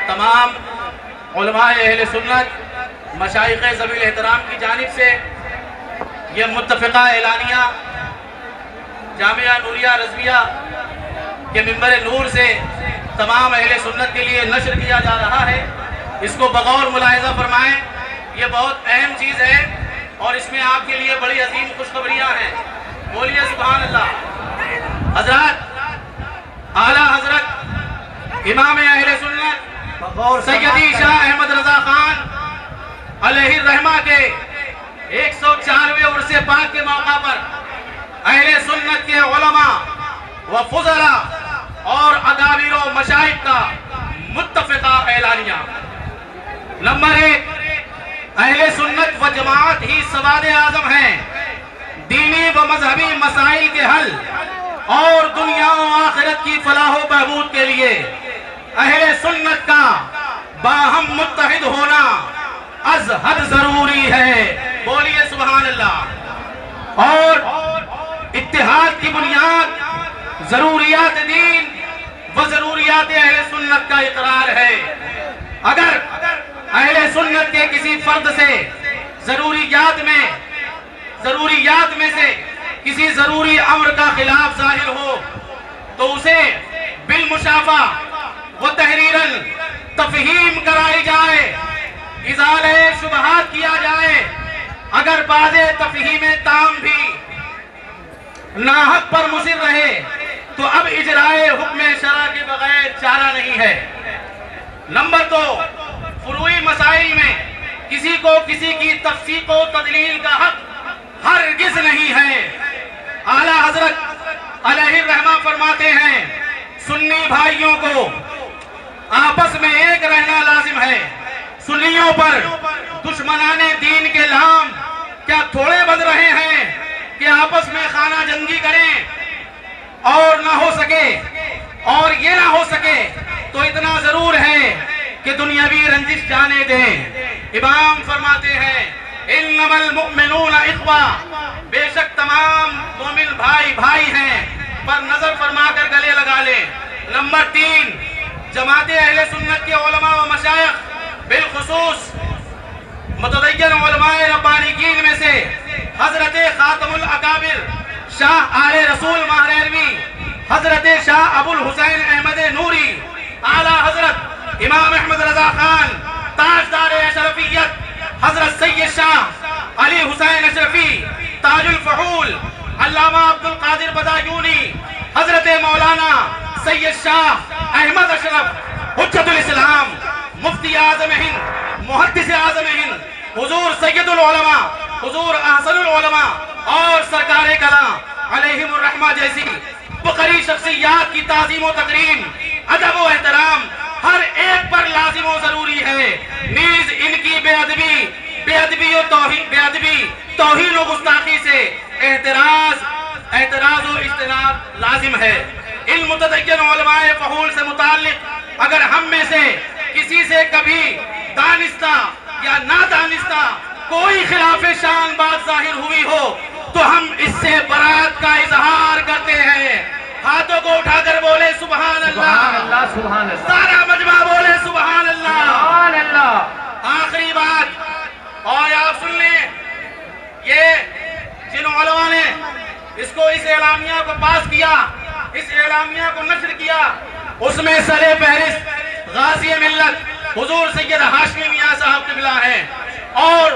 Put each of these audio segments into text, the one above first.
तमाम उलमाए अहले सुन्नत मशाइख़ ज़वील एहतराम की जानिब से ये मुत्तफ़िक़ा एलानिया जामिया नूरिया रज़विया के मिंबर नूर से तमाम अहले सुन्नत के लिए नशर किया जा रहा है। इसको बग़ौर मुलाहिज़ा फरमाएँ। ये बहुत अहम चीज़ है और इसमें आपके लिए बड़ी अजीम खुशखबरियाँ हैं। बोलिए सुभान अल्लाह। हज़रत आला हज़रत इमाम अहले सुन्नत सैयदी शाह अहमद रज़ा खान अलैहिर्रहमा के 104वें उर्स पाक के मौका पर अहले सुन्नत के उलमा व फुज़ला और अकाबिर व मशाइख़ का मुत्तफ़िक़ा एलानिया। नंबर 1, अहले सुन्नत व जमात ही सवाद आज़म हैं। दीनी व मजहबी मसाइल के हल और दुनिया व आखिरत की फलाह व बहबूद के लिए अहले सुन्नत का बाहम मुत्तहिद होना अज हद जरूरी है। बोलिए सुभान अल्लाह। और इत्तिहाद की बुनियाद जरूरियात दीन व जरूरियात अहले सुन्नत का इकरार है। अगर अहले सुन्नत के किसी फर्द से जरूरियात में से किसी जरूरी अम्र का खिलाफ जाहिर हो तो उसे बिल मुशाफा व तहरीरन तफहीम कराई जाए, इज़ाले शुबहात किया जाए। अगर बाज़े तफहीम ताम भी नाहक पर मुसिर रहे तो अब इजराए हुक्म शरा के बगैर चारा नहीं है। नंबर 2, फुरूई मसाइल में किसी को किसी की तफसीक व तदलील का हक हरगिज़ नहीं है। आला हजरत अलैहिर्रहमा फरमाते हैं, सुन्नी भाइयों को आपस में एक रहना लाजिम है। सुन्नियों पर दुश्मनाने दीन के लाम क्या थोड़े बंध रहे हैं कि आपस में खाना जंगी करें और ना हो सके और ये ना हो सके तो इतना जरूर है कि दुनियावी रंजिश जाने दें। इमाम फरमाते हैं, इन्नमल मुमिनूना इख्वा, बेशक तमाम मोमिन भाई भाई हैं, पर नजर फरमाकर गले लगा ले। नंबर 3, जमाते अहले सुन्नत के उलमा व मशाइख़ बिलखुसूस मुतदय्यन उलमाए रब्बानीकीन में से हजरत खातमुल अकाबिर शाह आले रसूल महरवी हजरत शाह अबुल हुसैन अहमद नूरी आला हजरत इमाम अहमद रजा खान ताजदार अशरफियत हजरत सैयद शाह अली हुसैन अशरफी ताजुल फहूल अल्लामा अब्दुल कादिर बदायूनी हजरत मौलाना सैयद शाह अहमद अशरफ हुज्जतुल इस्लाम मुफ्ती आज़म हिंद मुहद्दिस आज़म हिंद हुजूर सैयदुल उलमा हुजूर अहसनुल उलमा और सरकारे कलाम अलैहिमुर रहमा जैसी बुखरी शख्सियात की ताज़ीम व तकरीम अदब व एहतराम हर एक पर लाजिम व जरूरी है। नीज इनकी बेअदबी तौहीन व गुस्ताखी से एतराज व इज्तनाब लाजिम है। इन मुतदय्यन उलमाए फहूल से मुताल्लिक अगर हम में से किसी से कभी दानिस्ता या नादानिस्ता कोई खिलाफ शान बात जाहिर हुई हो तो हम इससे बरात का इजहार करते हैं। हाथों को उठाकर बोले सुभान अल्लाह, सुभान अल्लाह। सारा मजमा बोले सुभान अल्लाह, सुभान अल्लाह। आखिरी बात और आप सुन लें, ये जिन उलमा ने इसको इस एलामिया को पास किया, इस एलामिया को नशर किया, उसमें सरे फहरिस्त गाज़ी मिल्लत हुजूर सैयद हाशमी मियां साहब क़िबला हैं और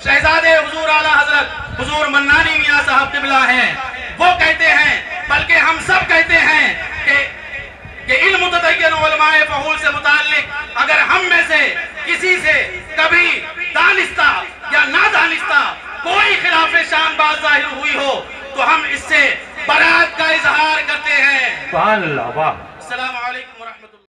शहजादे हुजूर आला हजरत हुजूर मन्नानी मियां साहब क़िबला हैं। वो कहते हैं, बल्कि हम सब कहते हैं कि इन मुतदय्यन उलमाए फहूल से मुताल्लिक अगर हम में से किसी से कभी दानिस्ता या नादानिस्ता कोई खिलाफ शान बात जाहिर हुई हो तो हम इससे बरात का इजहार करते हैं। सुभान अल्लाह। वाह। अस्सलामु अलैकुम।